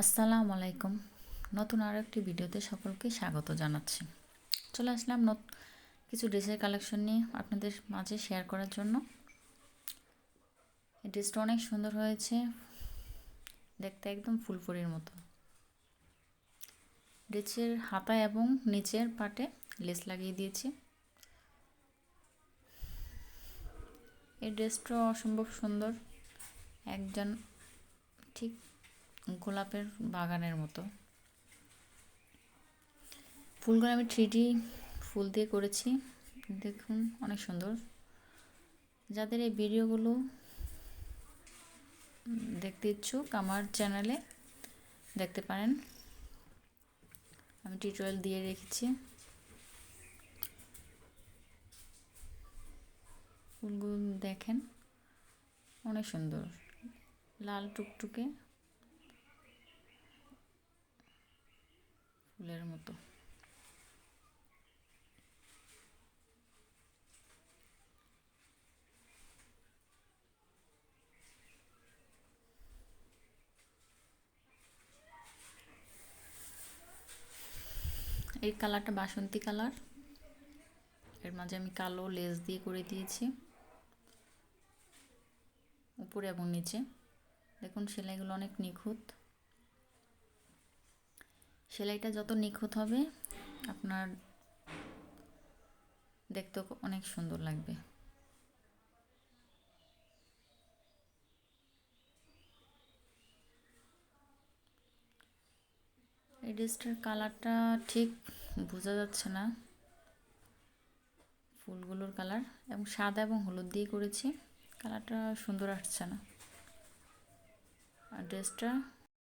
আসসালামু আলাইকুম। নতুন আরও একটি ভিডিওতে সকলকে স্বাগত জানাচ্ছি। চলে আসলাম কিছু ড্রেসের কালেকশন নিয়ে আপনাদের মাঝে শেয়ার করার জন্য। এই ড্রেসটা অনেক সুন্দর হয়েছে, দেখতে একদম ফুলফুরির মতো। ড্রেসের হাতা এবং নিচের পাটে লেস লাগিয়ে দিয়েছি। এই ড্রেসটা অসম্ভব সুন্দর, একজন ঠিক গোলাপের বাগানের মতো। ফুলগুলো আমি 3D ফুল দিয়ে করেছি, দেখুন অনেক সুন্দর। যাদের এই ভিডিওগুলো দেখতে ইচ্ছুক আমার চ্যানেলে দেখতে পারেন, আমি টিউটোরিয়াল দিয়ে রেখেছি। ফুলগুলো দেখেন অনেক সুন্দর, লাল টুকটুকে ফুলের মতো। এই কালারটা বাসন্তী কালার, এর মাঝে আমি কালো লেস দিয়ে করে দিয়েছি উপরে এবং নিচে। দেখুন সেলাইগুলো অনেক নিখুঁত। সেলাইটা যত নিখুঁত হবে আপনার দেখতে অনেক সুন্দর লাগবে। এই ড্রেসটার কালারটা ঠিক বোঝা যাচ্ছে না, ফুলগুলোর কালার, এবং সাদা এবং হলুদ দিয়ে করেছি, কালারটা সুন্দর আসছে না। আর ড্রেসটা